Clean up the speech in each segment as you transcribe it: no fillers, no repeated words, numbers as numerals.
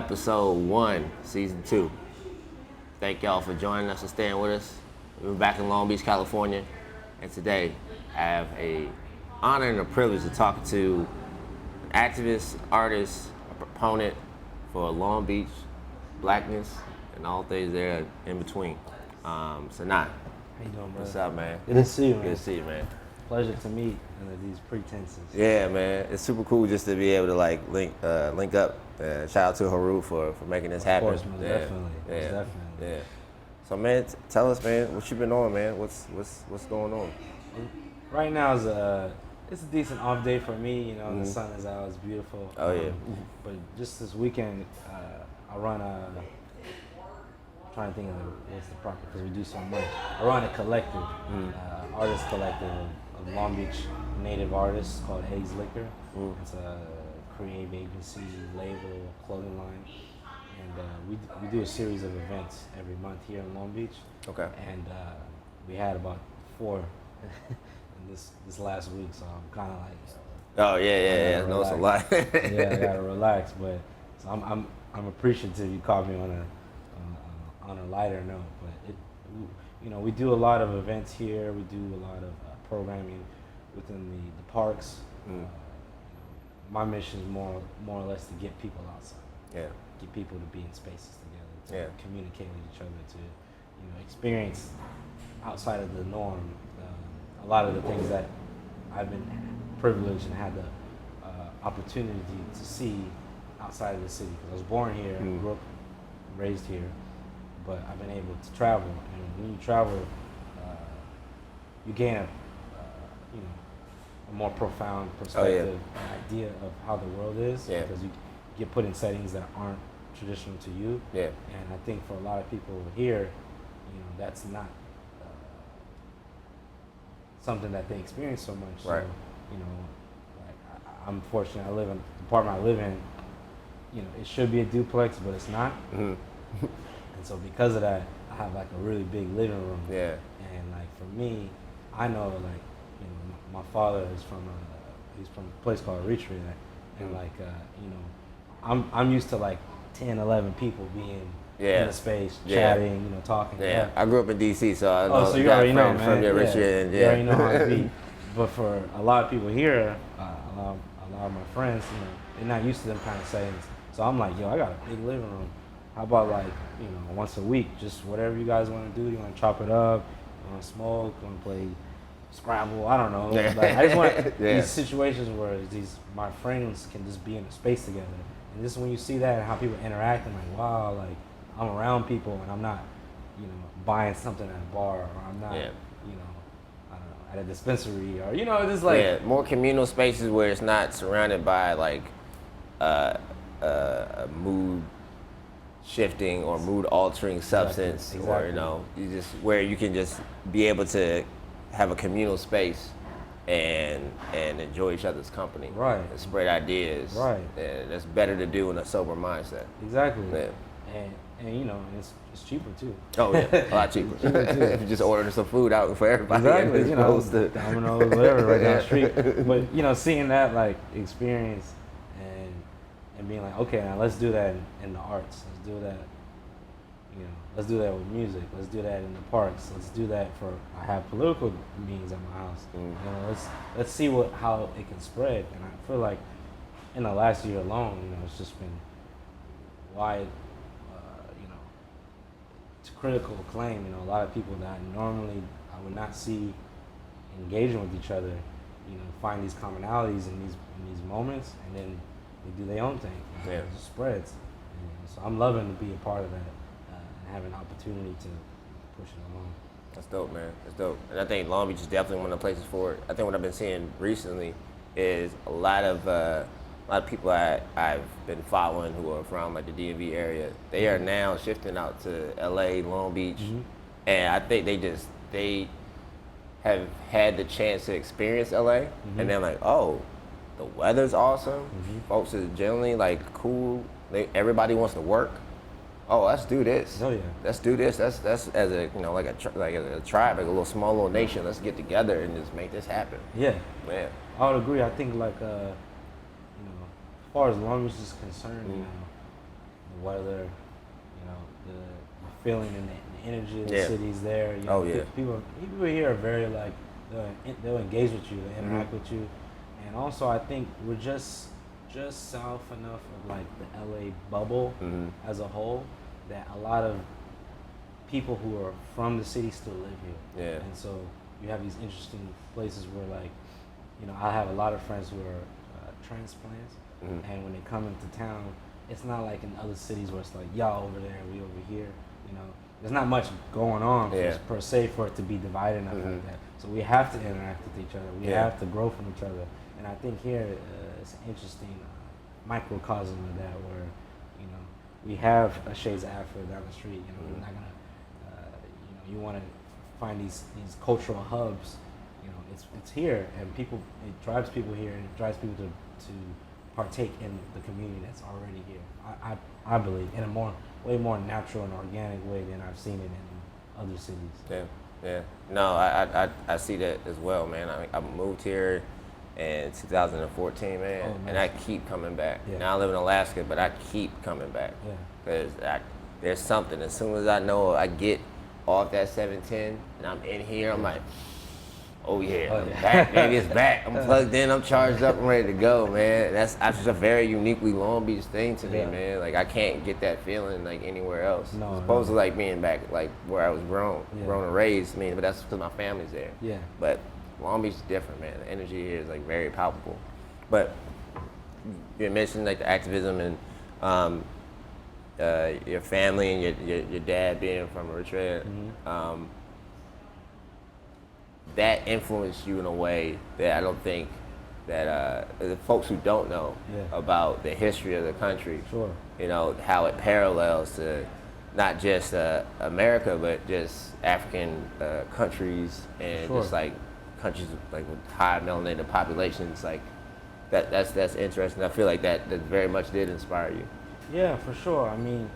episode 1, season 2. Thank y'all for joining us and staying with us. We're back in Long Beach, California, and today I have a honor and a privilege to talk to an activist, artist, a proponent for Long Beach blackness and all things there in between. Senay. How you doing, bro? What's up, man? Good to see you, man. Good to see you, man. Pleasure to meet under these pretenses. Yeah, man. It's super cool just to be able to link up. Shout out to Haru for making this happen. Of course, most definitely. Most definitely. Yeah. So, man, tell us, man, what you been on, man? What's going on? Right now is it's a decent off day for me. You know, the sun is out. It's beautiful. Oh yeah. But just this weekend, I run a. I'm trying to think of what's the proper, because we do so much. I run a collective, artist collective of Long Beach native artists called Haze Liquor. It's a creative agency, label, clothing line, and we do a series of events every month here in Long Beach. Okay. And we had about 4 in this last week, so I'm kind of like. Oh yeah. No, it's a lot. Yeah, I gotta relax, but so I'm appreciative you caught me on a lighter note. But we do a lot of events here. We do a lot of programming within the parks. My mission is more or less to get people outside. Yeah. Get people to be in spaces together, to communicate with each other, to experience outside of the norm. A lot of the things that I've been privileged and had the opportunity to see outside of the city. Because I was born here, grew up, raised here, but I've been able to travel. And when you travel, you gain a more profound perspective, an idea of how the world is, because you get put in settings that aren't traditional to you. Yeah. And I think for a lot of people here, that's not something that they experience so much. Right. So, I'm fortunate. I live in the apartment I live in. It should be a duplex, but it's not. And so because of that, I have like a really big living room. Yeah. And like for me, I know my father is he's from a place called Retreat, and I'm used to like 10, 11 people being in the space, chatting, talking. Yeah, I grew up in DC, so I know. Oh, so you already know, man. From Richard, You already know how it be. But for a lot of people here, a lot of my friends, they're not used to them kind of settings. So I'm like, I got a big living room. How about once a week, just whatever you guys want to do. You want to chop it up, you want to smoke, you want to play Scrabble, I don't know. Like, I just want these situations where my friends can just be in a space together. And just when you see that and how people interact, I'm like, wow, like I'm around people and I'm not, buying something at a bar, or I'm not, I don't know, at a dispensary, or just like more communal spaces where it's not surrounded by like a mood shifting or mood altering substance, exactly. Or you just where you can just be able to have a communal space and enjoy each other's company, right? And spread ideas, right? And that's better to do in a sober mindset. Exactly. Yeah. And it's cheaper too. Oh yeah, a lot cheaper. If you just ordering some food out for everybody, exactly. Domino's, whatever, right down the street. But seeing that like experience and being like, okay, now let's do that in the arts. Let's do that. Let's do that with music. Let's do that in the parks. Let's do that I have political meetings at my house. Let's see how it can spread. And I feel like in the last year alone, it's just been wide, to critical acclaim. A lot of people that normally I would not see engaging with each other, find these commonalities in these moments, and then they do their own thing. It just spreads. So I'm loving to be a part of that. Have an opportunity to push it along. That's dope, man. That's dope. And I think Long Beach is definitely one of the places for it. I think what I've been seeing recently is a lot of people I've been following who are from like the DMV area. They are now shifting out to LA, Long Beach, and I think they have had the chance to experience LA, and they're like, oh, the weather's awesome. Folks are generally like cool. Everybody wants to work. Oh, let's do this. Oh yeah. Let's do this. That's as a like a tribe, like a little small little nation. Let's get together and just make this happen. Yeah. Man. I would agree. I think like as far as Long Beach is concerned, weather, you know, the feeling and the energy of the Yeah. city's there. You know, Oh, yeah. people here are very like they'll engage with you, they'll interact with you, and also I think we're just south enough of like the LA bubble as a whole that a lot of people who are from the city still live here. Yeah. And so you have these interesting places where like, you know, I have a lot of friends who are transplants, and when they come into town, it's not like in other cities where it's like y'all over there, we over here. You know, there's not much going on per se for it to be divided enough like that. So we have to interact with each other. We have to grow from each other. And I think here it's an interesting microcosm of that, where you know we have a Shades of Afro down the street. You know, we're not gonna, you know, you want to find these cultural hubs. You know, it's here, and it drives people here, and it drives people to partake in the community that's already here. I believe in a way more natural and organic way than I've seen it in other cities. Yeah, yeah. No, I see that as well, man. I moved here in 2014, man, nice. and I keep coming back. Yeah. Now I live in Alaska, but I keep coming back. Yeah. Because there's something. As soon as I know I get off that 710 and I'm in here, I'm like, oh yeah, I'm back, baby, it's back. I'm plugged in, I'm charged up, I'm ready to go, man. That's just a very uniquely Long Beach thing to me, man. Like I can't get that feeling like anywhere else. No, as opposed to like being back like where I was grown and raised. I mean, but that's because my family's there. Yeah. But Long Beach is different, man. The energy here is like very palpable. But you mentioned like the activism and your family and your dad being from Eritrea. That influenced you in a way that I don't think that the folks who don't know about the history of the country, you know, how it parallels to not just America, but just African countries and just like countries like with high melanated populations. Like that's interesting. I feel like that very much did inspire you. Yeah, for sure. I mean,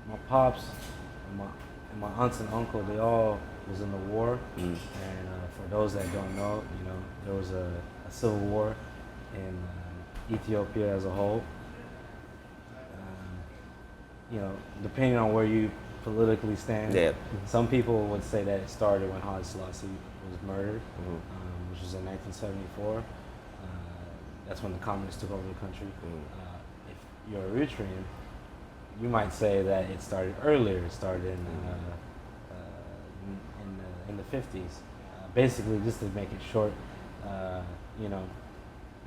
my pops and my aunts and uncle, they all was in the war. And for those that don't know, you know, there was a civil war in Ethiopia as a whole. You know, depending on where you politically stand, some people would say that it started when Haile Selassie was murdered, which was in 1974. That's when the communists took over the country. If you're Eritrean, you might say that it started earlier. It started in the 50s. Basically, just to make it short, you know,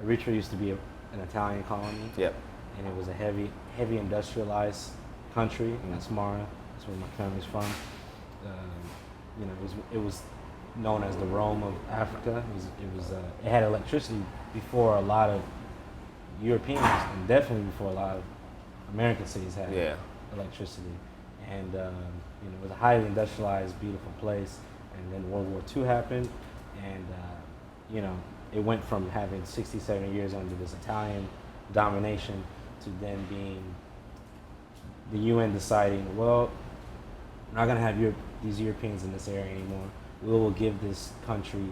Eritrea used to be an Italian colony, and it was a heavy industrialized country. Asmara, that's where my family's from. You know, it was known as the Rome of Africa. It had electricity before a lot of Europeans, and definitely before a lot of American cities had electricity. And you know, it was a highly industrialized, beautiful place. And then World War II happened, and you know, it went from having 67 years under this Italian domination to then being the UN deciding, well, we're not going to have these Europeans in this area anymore. We will give this country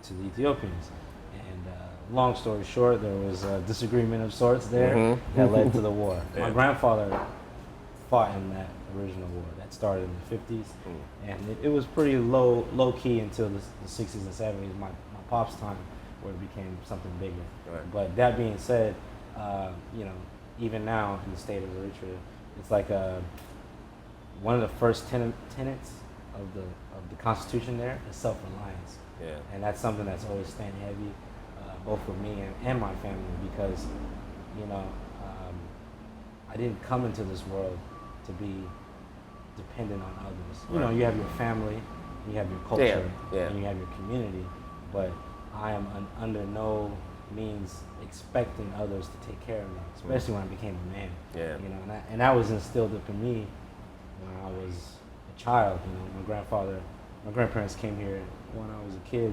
to the Ethiopians. And long story short, there was a disagreement of sorts there that led to the war. My grandfather fought in that original war that started in the 50s, and it was pretty low key until the 60s and 70s, my pop's time, where it became something bigger. But that being said, you know, even now in the state of Eritrea, it's like one of the first tenets of the Constitution there is self-reliance, and that's something that's always staying heavy, both for me and my family, because you know, I didn't come into this world to be dependent on others. You know, you have your family, you have your culture, and you have your community, but I am under no means expecting others to take care of me, especially when I became a man. You know, and that was instilled in me when I was a child. You know, my grandparents came here when I was a kid,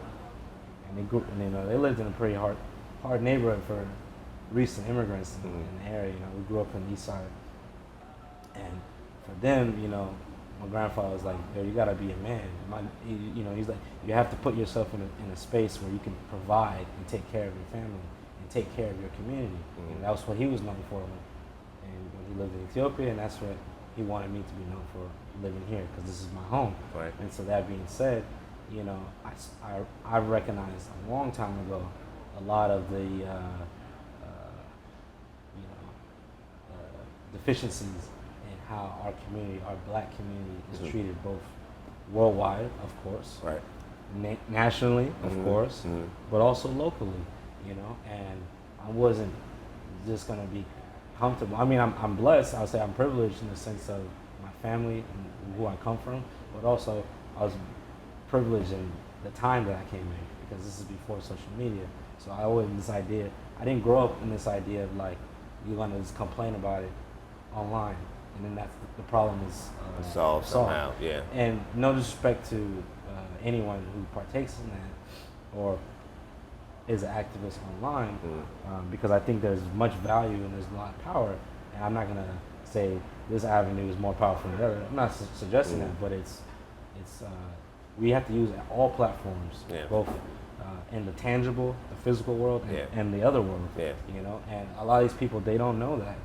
and they you know, they lived in a pretty hard neighborhood for recent immigrants in the area. You know, we grew up in the east side, and for them, you know, my grandfather was like, yo, you gotta be a man. You know, he's like, you have to put yourself in a space where you can provide and take care of your family and take care of your community. And that was what he was known for. And when he lived in Ethiopia, and that's what he wanted me to be known for, living here, because this is my home. Right. And so that being said, you know, I recognized a long time ago a lot of the deficiencies in how our community, our black community, is treated, both worldwide, of course, Right. Nationally, of course, but also locally, you know. And I wasn't just gonna be comfortable. I mean, I'm blessed. I'll say I'm privileged in the sense of my family and who I come from, but also I was privileged in the time that I came in, because this is before social media. So I always this idea. I didn't grow up in this idea of like you're gonna just complain about it online, and then that's the problem is Solved somehow. Yeah. And no disrespect to anyone who partakes in that or is an activist online, because I think there's much value and there's a lot of power. And I'm not gonna say this avenue is more powerful than the other. I'm not suggesting that, but it's we have to use all platforms, both in the tangible, the physical world, and the other world. Yeah. You know, and a lot of these people, they don't know that.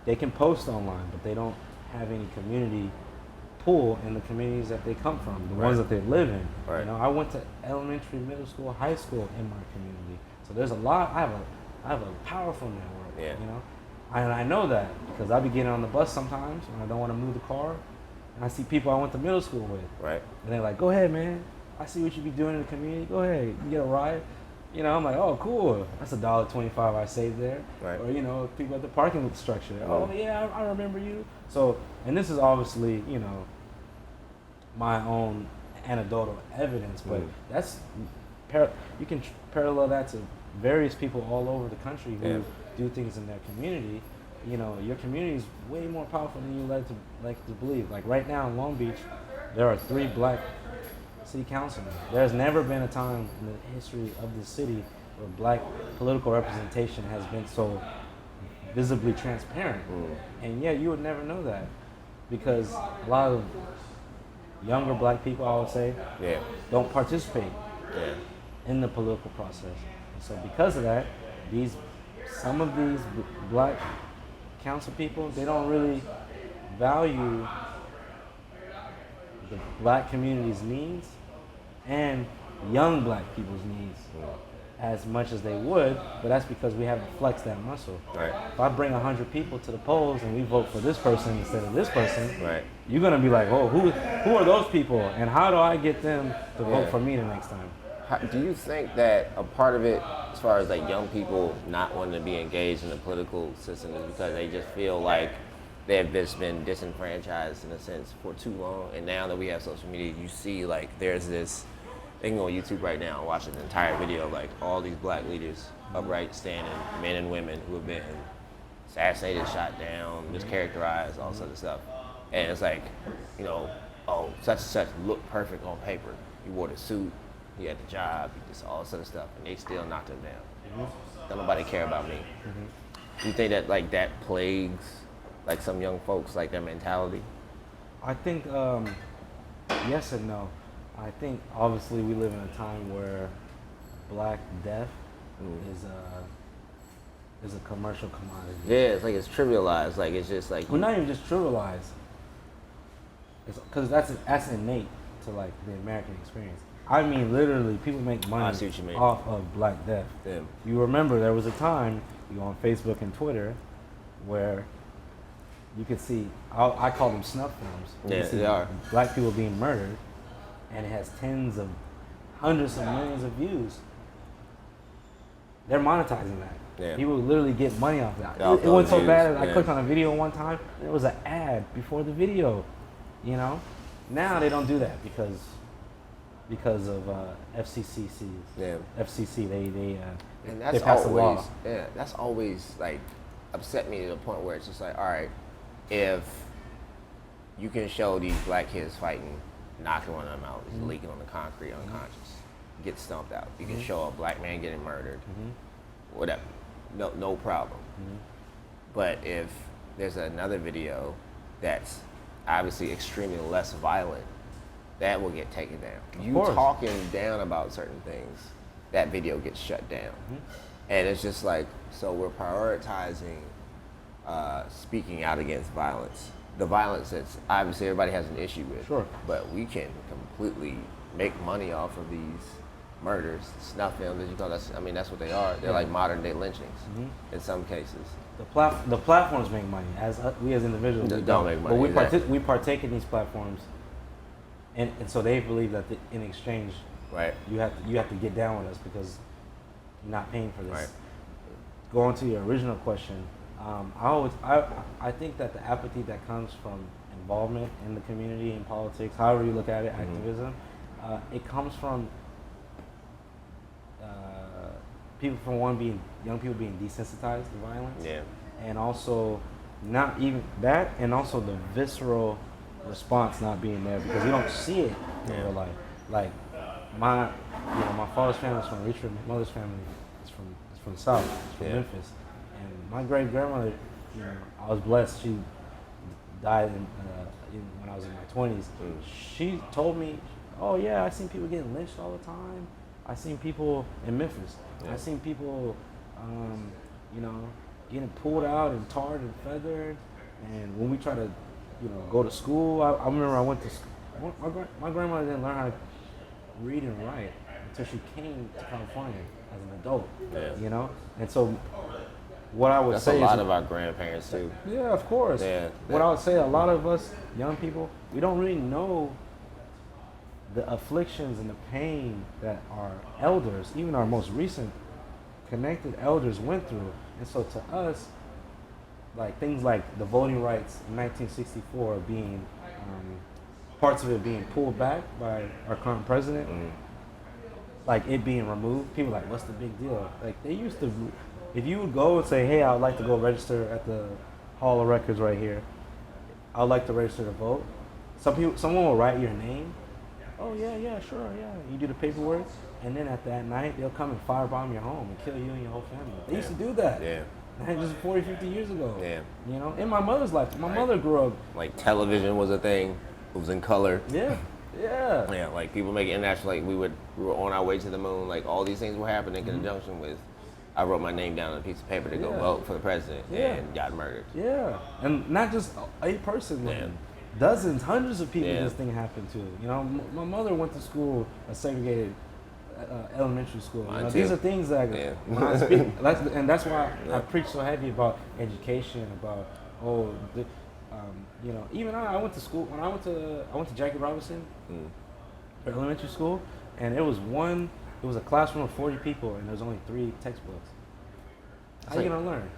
They can post online, but they don't have any community pool in the communities that they come from, the ones that they live in. Right. You know, I went to elementary, middle school, high school in my community, so there's a lot. I have a powerful network. Yeah. You know, and I know that because I be getting on the bus sometimes when I don't want to move the car, and I see people I went to middle school with. Right. And they're like, "Go ahead, man. I see what you be doing in the community. Go ahead, you can get a ride." You know, I'm like, "Oh, cool. That's $1.25 I saved there." Right. Or, you know, people at the parking structure. "Oh, yeah, I remember you." So, and this is obviously, you know, my own anecdotal evidence, but that's you can parallel that to various people all over the country who do things in their community. You know, your community is way more powerful than you like to believe. Like right now in Long Beach, there are 3 black city councilmen. There's never been a time in the history of the city where black political representation has been so visibly transparent. And yet you would never know that, because a lot of younger black people, I would say, don't participate in the political process. And so because of that, some of these black council people, they don't really value the black community's needs and young black people's needs as much as they would, but that's because we haven't flexed that muscle. Right. If I bring 100 people to the polls and we vote for this person instead of this person, you're gonna be like, "Oh, who are those people, and how do I get them to vote for me the next time?" Do you think that a part of it, as far as like young people not wanting to be engaged in the political system, is because they just feel like they've just been disenfranchised in a sense for too long, and now that we have social media, you see like there's this. They can go on YouTube right now and watch an entire video of like all these black leaders upright standing, men and women who have been assassinated, shot down, mischaracterized, all sorts of stuff. And it's like, you know, oh, such and such looked perfect on paper. He wore the suit, he had the job, he just all sorts of stuff, and they still knocked him down. Don't nobody care about me. Do you think that like that plagues like some young folks, like their mentality? I think yes and no. I think obviously we live in a time where black death is a commercial commodity. Yeah, it's like it's trivialized. Like it's just like well, not even just trivialized. Because that's innate to like the American experience. I mean, literally, people make money off of black death. Yeah. You remember there was a time you on Facebook and Twitter where you could see I call them snuff films. You Yeah, they are. Black people being murdered. And it has hundreds of millions of views. They're monetizing that. Yeah. People literally get money off that. Yeah, It went so views. bad that I clicked on a video one time, there was an ad before the video. You know? Now they don't do that because of FCCC. Yeah. FCC, And they that's passed a law. always, that's always like upset me to the point where it's just like, all right, if you can show these black kids fighting, knocking one of them out, is leaking on the concrete, unconscious, get stumped out. You can show a black man getting murdered, whatever, no problem. But if there's another video that's obviously extremely less violent, that will get taken down. You talking down about certain things, that video gets shut down. And it's just like, so we're prioritizing speaking out against violence. The violence that's obviously everybody has an issue with. Sure. But we can completely make money off of these murders, snuff films, as you call it. I mean, that's what they are. They're like modern day lynchings in some cases. The platforms make money. We as individuals, we don't make money. But Exactly. we partake in these platforms, and so they believe that in exchange, Right. you have to get down with us because you're not paying for this. Right. Going to your original question, I think that the apathy that comes from involvement in the community, in politics, however you look at it, activism, it comes from young people being desensitized to violence, Yeah. and also not even that, and also the visceral response not being there because you don't see it in real life. Like my father's family is from Richmond, my mother's family is from the South, it's from Memphis, and my great grandmother, I was blessed. She died when I was in my 20s. She told me, "Oh yeah, I seen people getting lynched all the time. I seen people in Memphis. I seen people, getting pulled out and tarred and feathered. And when we try to, go to school, I remember I went to school. My grandmother didn't learn how to read and write until she came to California as an adult. Yeah. And so what I would That's say a lot is, of our grandparents too. yeah, of course. Yeah. What I would say, a lot of us young people, we don't really know the afflictions and the pain that our elders, even our most recent connected elders, went through. And so to us, like things like the voting rights in 1964 being, parts of it being pulled back by our current president, like it being removed, people are like, what's the big deal? Like they used to, if you would go and say, hey, I would like to go register at the Hall of Records right here, I would like to register to vote. Someone will write your name. Oh yeah, sure, yeah. You do the paperwork, and then at that night, they'll come and firebomb your home and kill you and your whole family. They used to do that. Yeah. Just 40, 50 years ago. Yeah. In my mother's life, my mother grew up. Like television was a thing. It was in color. Yeah. Yeah, like people make international, like we were on our way to the moon, like all these things were happening in conjunction with, I wrote my name down on a piece of paper to go vote for the president and got murdered. Yeah, and not just a person, dozens, hundreds of people this thing happened to. My mother went to school, a segregated elementary school. These are things that when I speak, that's why I preach so heavy about education, about even I went to school when I went to Jackie Robinson for elementary school, and it was a classroom of 40 people, and there was only 3 textbooks. How are you gonna learn?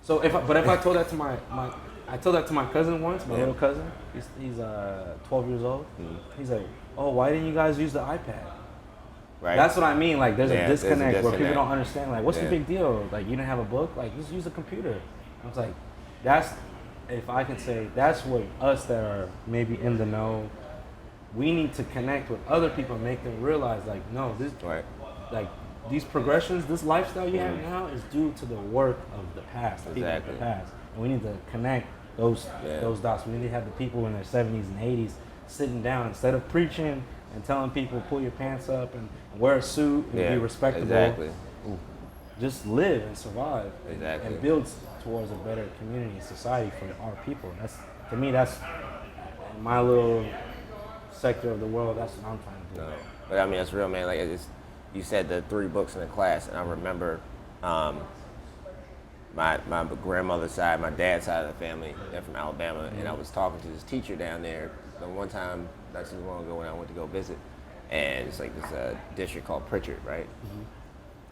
So if I told that to I told that to my cousin once, my little cousin. He's 12 years old. He's like, oh, why didn't you guys use the iPad? Right. That's what I mean. Like, there's a disconnect where people disconnect. don't understand. Like, what's the big deal? Like, you didn't have a book? Like, just use a computer. I was like, if I could say, that's what us that are maybe in the know, we need to connect with other people and make them realize, like, no, these progressions, this lifestyle you have now is due to the work of the past, the people of the past. And we need to connect those dots. We need to have the people in their 70s and 80s sitting down instead of preaching and telling people pull your pants up and wear a suit and be respectable. Exactly. Just live and survive and build towards a better community and society for our people. To me, that's my little sector of the world. That's what I'm trying to do. No. But I mean, that's real, man. Like you said, the 3 books in the class, and I remember my grandmother's side, my dad's side of the family, they're from Alabama, and I was talking to this teacher down there the one time not too long ago when I went to go visit, and it's like this district called Pritchard, right?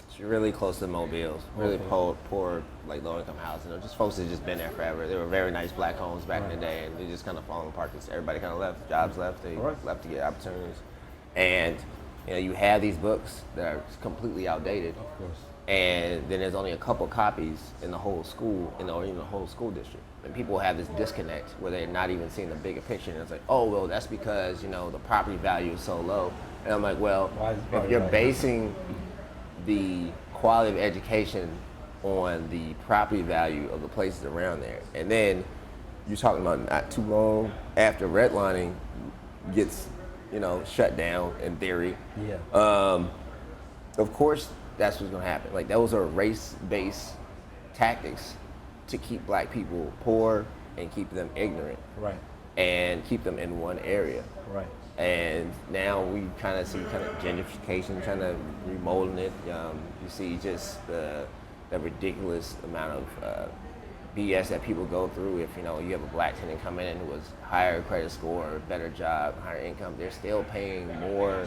It's really close to Mobile, really poor, like low-income housing. Just folks that just been there forever. They were very nice black homes back in the day, and they just kind of falling apart because everybody kind of left, jobs left, they left to get opportunities, and you have these books that are completely outdated. Of course. And then there's only a couple copies in the whole school, or even the whole school district. And people have this disconnect where they're not even seeing the bigger picture. And it's like, oh, well, that's because, the property value is so low. And I'm like, well, if you're basing the quality of education on the property value of the places around there, and then you're talking about not too long after redlining gets, shut down in theory. Yeah. Of course, that's what's gonna happen. Like those are race-based tactics to keep black people poor and keep them ignorant Right. and keep them in one area. Right. And now we kind of see kind of gentrification, kind of remolding it. You see just the ridiculous amount of BS that people go through. If you have a black tenant come in who has higher credit score, better job, higher income, they're still paying more,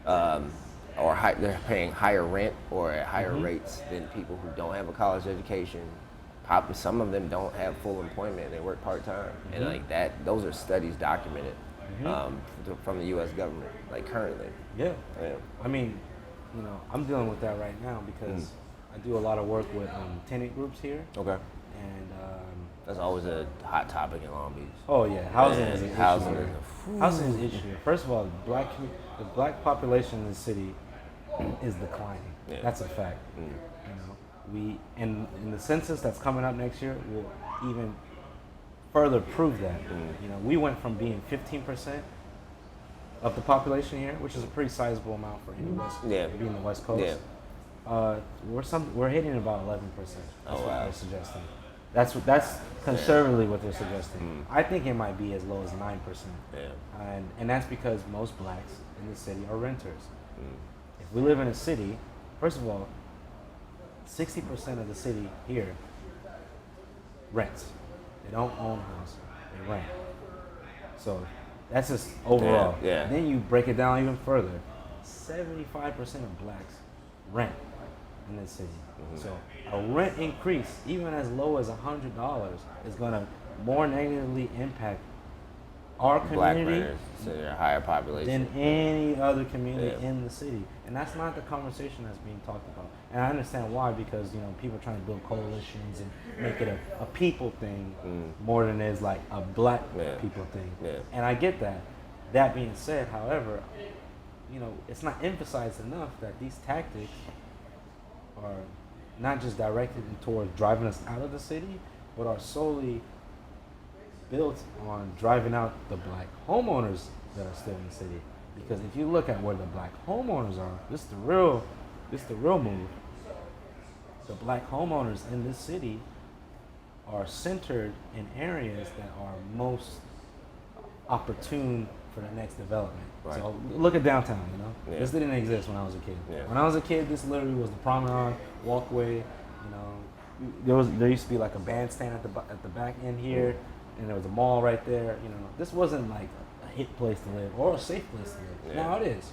they're paying higher rent or at higher rates than people who don't have a college education. Some of them don't have full employment; they work part time, and like that. Those are studies documented from the U.S. government, like currently. Yeah. Yeah. I mean, I'm dealing with that right now because I do a lot of work with tenant groups here. Okay. And that's always a hot topic in Long Beach. oh yeah, housing is an issue. Housing here. is Housing is an issue. Here. First of all, the black population in the city is declining. Yeah. That's a fact. We in the census that's coming up next year will even further prove that. We went from being 15% of the population here, which is a pretty sizable amount for any West, being the West Coast. Yeah. We're hitting about 11%. That's what wow. they're suggesting. That's conservatively what they're suggesting. I think it might be as low as 9%. Yeah. And that's because most blacks in the city are renters. If we live in a city, first of all, 60% of the city here rents. They don't own a house, they rent. So that's just overall. Yeah. Then you break it down even further. 75% of blacks rent in this city. So a rent increase, even as low as $100, is going to more negatively impact our Black community renters, so they're a higher population than any other community in the city. And that's not the conversation that's being talked about. And I understand why, because people are trying to build coalitions and make it a people thing more than it is like a black people thing. Yeah. And I get that. That being said, however, it's not emphasized enough that these tactics are not just directed towards driving us out of the city, but are solely built on driving out the black homeowners that are still in the city. Because if you look at where the black homeowners are, this is the real move. The black homeowners in this city are centered in areas that are most opportune for the next development. Right. So look at downtown, Yeah. This didn't exist when I was a kid. Yeah. When I was a kid, this literally was the promenade, walkway, there used to be like a bandstand at the back end here, and there was a mall right there. This wasn't like a hit place to live or a safe place to live. Yeah. Now it is.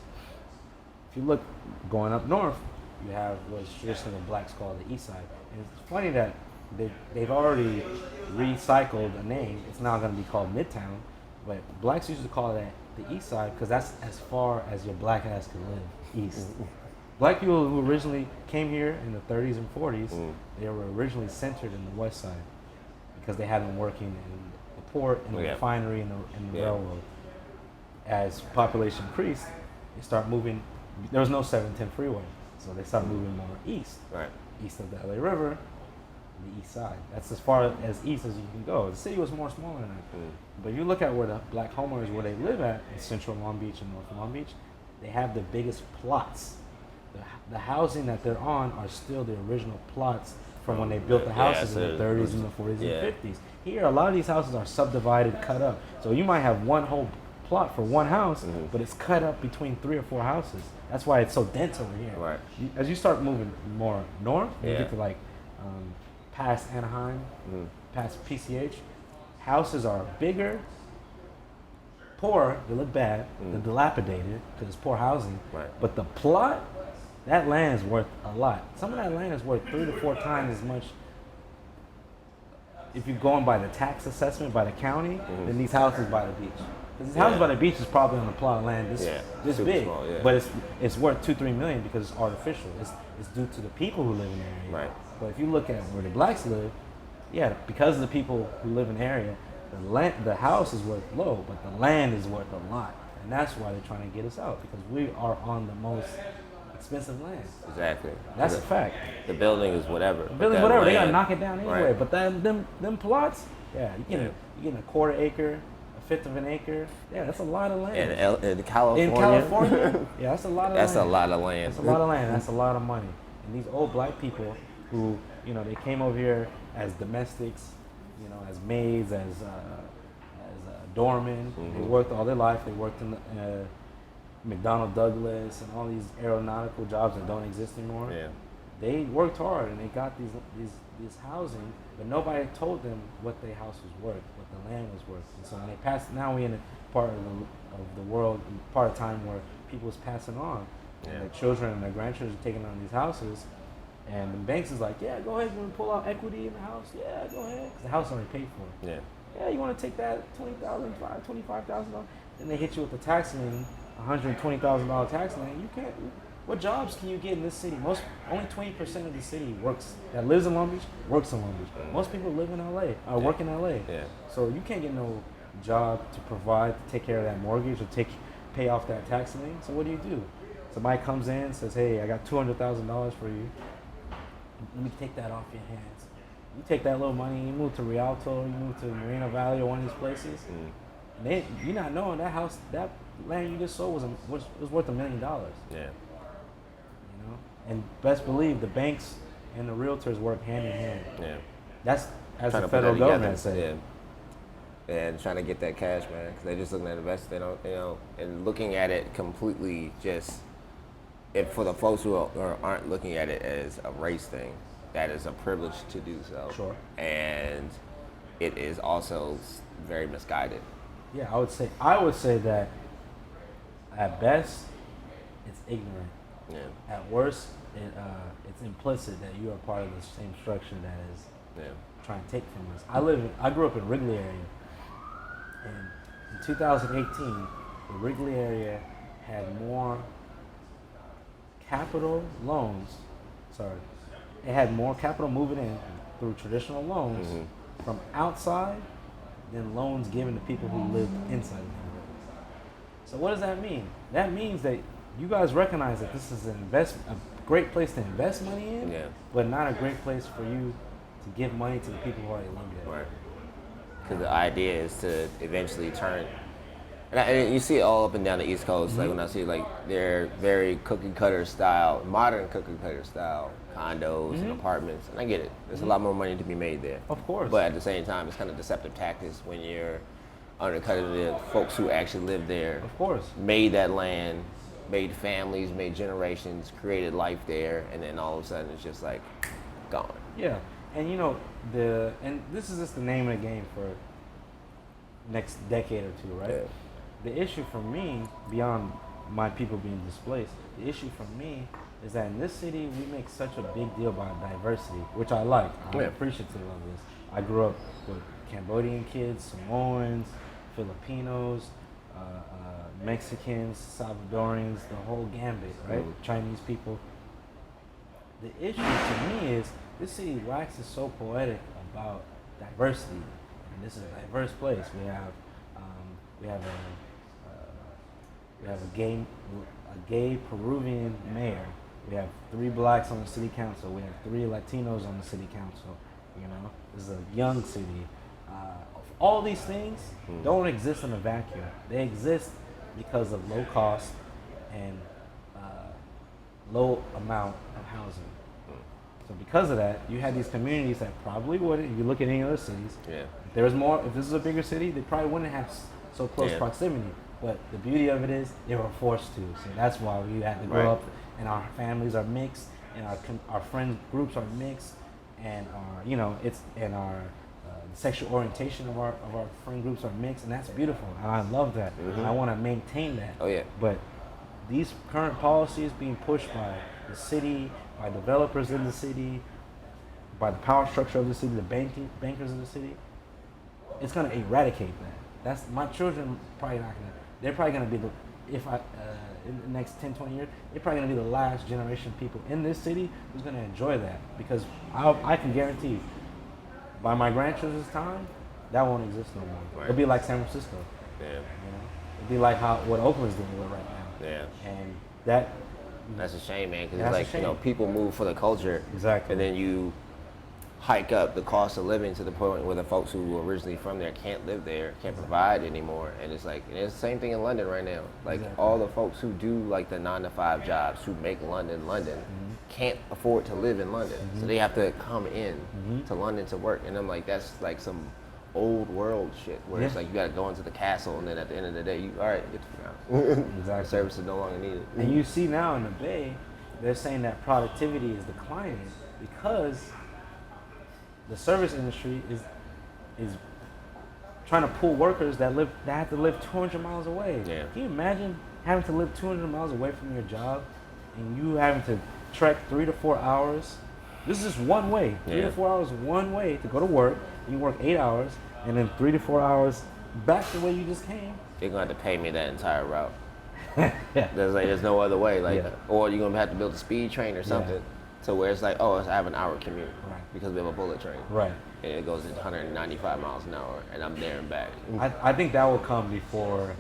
If you look going up north, you have what's traditionally the blacks call the East Side, and it's funny that they've already recycled a name. It's now going to be called Midtown, but blacks used to call it the East Side because that's as far as your black ass could live east. Black people who originally came here in the 30s and 40s, they were originally centered in the West Side because they had been working in the port, in the refinery, in the railroad. As population increased, they start moving. There was no 710 freeway, so they started moving more east, east of the LA River, the East Side. That's as far as east as you can go. The city was more smaller than that. But you look at where the black homeowners, where they live at in Central Long Beach and North Long Beach, they have the biggest plots. The housing that they're on are still the original plots from when they built the houses in the 30s and the 40s and 50s. Here, a lot of these houses are subdivided, cut up. So you might have one whole plot for one house, but it's cut up between 3 or 4 houses. That's why it's so dense over here. Right. As you start moving more north, you get to like past Anaheim, past PCH, houses are bigger, poor, they look bad, they're dilapidated because it's poor housing. Right. But the plot, that land is worth a lot. Some of that land is worth 3 to 4 times as much if you're going by the tax assessment by the county than these houses by the beach. Because this house by the beach is probably on a plot of land this big, small, but it's worth 2-3 million because it's artificial. It's due to the people who live in the area. Right. But if you look at where the blacks live, because of the people who live in the area, the house is worth low, but the land is worth a lot, and that's why they're trying to get us out because we are on the most expensive land. Exactly. That's a fact. The building is whatever. The building's whatever. They gotta knock it down anyway. Right. But them plots, you get a quarter acre, a fifth of an acre. Yeah, that's a lot of land. In California. In California, yeah, that's a lot of land. That's a lot of land. That's a lot of land. That's a lot of money. And these old black people who, you know, they came over here as domestics, you know, as maids, as doormen. They worked all their life. They worked in McDonnell Douglas and all these aeronautical jobs that don't exist anymore. Yeah. They worked hard and they got these housing, but nobody told them what their house was worth, what the land was worth. And so when they passed, now we're in a part of the world, part of time where people's passing on, and their children and their grandchildren are taking on these houses, and the banks is like, yeah, go ahead, you want to pull out equity in the house? Yeah, go ahead, because the house already paid for. Yeah. Yeah, you want to take that $20,000, $25,000, and they hit you with the tax lien, $120,000 tax lien. You can't. What jobs can you get in this city? Only 20% of the city that lives in Long Beach works in Long Beach. Most people live in LA, work in LA. Yeah. So you can't get no job to provide, to take care of that mortgage or pay off that tax lien. So what do? Somebody comes in, says, hey, I got $200,000 for you. Let me take that off your hands. You take that little money, you move to Rialto, you move to Moreno Valley or one of these places, and you're not knowing that house, that land you just sold was worth $1 million. Yeah. You know, and best believe the banks and the realtors work hand in hand. Yeah. That's as Trying the to put that federal together. government said. Yeah. And trying to get that cash, man, because they're just looking at the best. They don't, you know, and looking at it completely just. If for the folks who aren't looking at it as a race thing, that is a privilege to do so. Sure. And it is also very misguided. Yeah, I would say that at best it's ignorant. Yeah. At worst, it's implicit that you are part of the same structure that is trying to take from us. I grew up in Wrigley area, and in 2018, the Wrigley area had more capital loans. It had more capital moving in through traditional loans from outside than loans given to people who lived inside the neighborhood. So what does that mean? That means that you guys recognize that this is a great place to invest money in, but not a great place for you to give money to the people who already live there. Right. Because the idea is to eventually turn, and you see it all up and down the East Coast. Like when I see like they're very cookie cutter style, modern cookie cutter style condos and apartments, and I get it. There's a lot more money to be made there. Of course. But at the same time, it's kind of deceptive tactics when you're undercutting the folks who actually live there. Of course. Made that land, made families, made generations, created life there, and then all of a sudden it's just like gone. Yeah, and you know and this is just the name of the game for next decade or two, right? Yeah. The issue for me, beyond my people being displaced, the issue for me is that in this city we make such a big deal about diversity, which I like. I'm appreciative of this. I grew up with Cambodian kids, Samoans, Filipinos, Mexicans, Salvadorians, the whole gambit, right? Chinese people. The issue to me is this city waxes so poetic about diversity, and this is a diverse place. We have a gay Peruvian mayor. We have 3 blacks on the city council. We have 3 Latinos on the city council. You know, this is a young city. All these things don't exist in a vacuum. They exist because of low cost and low amount of housing. So because of that, you had these communities that probably wouldn't. If you look at any other cities, if there was more, if this is a bigger city, they probably wouldn't have so close proximity. But the beauty of it is they were forced to. So that's why we had to grow up, and our families are mixed, and our friend groups are mixed, and our sexual orientation of our friend groups are mixed, and that's beautiful. And I love that. And I want to maintain that. Oh yeah. But these current policies being pushed by the city, by developers in the city, by the power structure of the city, the bankers of the city, it's going to eradicate that. That's my children probably not going to. They're probably going to be in the next 10, 20 years, they're probably going to be the last generation of people in this city who's going to enjoy that, because I can guarantee you, by my grandchildren's time, that won't exist no more. Right. It'll be like San Francisco. Yeah. You know, it'll be like what Oakland's doing with right now. Yeah. And that's a shame, man, because That's it's a like, shame. people move for the culture. Exactly. And then you hike up the cost of living to the point where the folks who were originally from there can't live there, can't provide anymore. And it's like, and it's the same thing in London right now. Like all the folks who do like the 9-to-5 jobs, who make London, can't afford to live in London, so they have to come in to London to work. And I'm like, that's like some old world shit where it's like you got to go into the castle, and then at the end of the day, you all right, get the house. Exactly. Service is no longer needed. And you see now in the Bay, they're saying that productivity is declining because the service industry is trying to pull workers that have to live 200 miles away. Yeah. Can you imagine having to live 200 miles away from your job and you having to trek 3 to 4 hours? This is one way, 3 to 4 hours one way to go to work. And you work 8 hours and then 3 to 4 hours back the way you just came. They're gonna have to pay me that entire route. There's no other way. Or you're gonna have to build a speed train or something to where it's like, I have an hour commute because we have a bullet train. Right. And it goes at 195 miles an hour, and I'm there and back. I think that will come before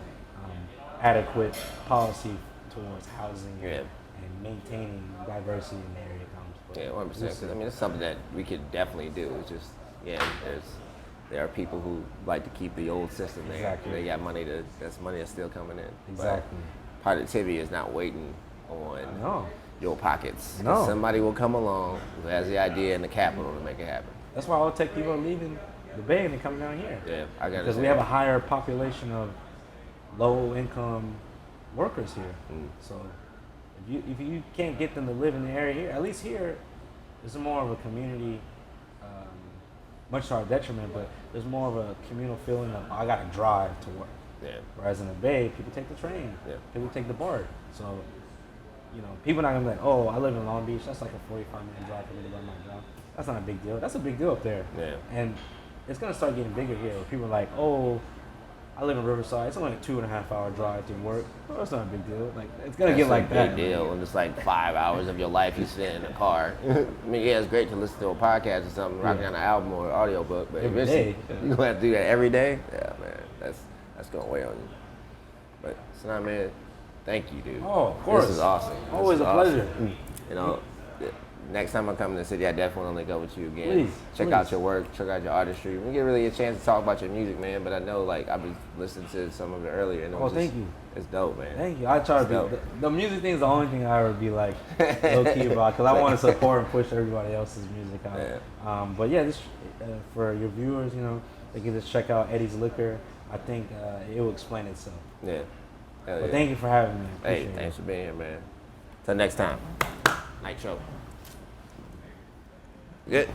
adequate policy towards housing and maintaining diversity in the area comes. But 100%. 'Cause, I mean, it's something that we could definitely do. It's just, there are people who like to keep the old system there. Exactly. They got money that's money that's still coming in. Exactly. But productivity is not waiting on your pockets. No. Somebody will come along who has the idea and the capital to make it happen. That's why all tech people are leaving the Bay and they're coming down here. Yeah, I got it. Because we have a higher population of low-income workers here. So if you can't get them to live in the area here, at least here, it's more of a community, much to our detriment, but there's more of a communal feeling of, I got to drive to work. Yeah. Whereas in the Bay, people take the train. Yeah. People take the BART. So, people not going to be like, I live in Long Beach. That's like a 45-minute drive for me to go to my job. That's not a big deal. That's a big deal up there. Yeah. And it's going to start getting bigger here. Where people are like, I live in Riverside. It's only a 2.5 hour drive to work. Well, that's not a big deal. Like, it's going to get like that. Big deal. And it's like 5 hours of your life you sit in the car. I mean, it's great to listen to a podcast or something, rocking on an album or an audiobook, but Every eventually day. you're going to have to do that every day. Yeah, man. That's going to weigh on you. But, Senay, man, thank you, dude. Oh, of course. This is awesome. Always a pleasure. Next time I come to the city, I definitely want to link up with you again. Please. Check out your work, check out your artistry. We get really a chance to talk about your music, man, but I know, I was listening to some of it earlier. And thank you. It's dope, man. Thank you. I try to be, the music thing is the only thing I ever be like low-key about, because I want to support and push everybody else's music out. Yeah. But yeah, this for your viewers, they can just check out Eddie's Liquor. I think it will explain itself. Yeah. But thank you for having me. Hey, thanks for being here, man. Till next time. Night show. Good.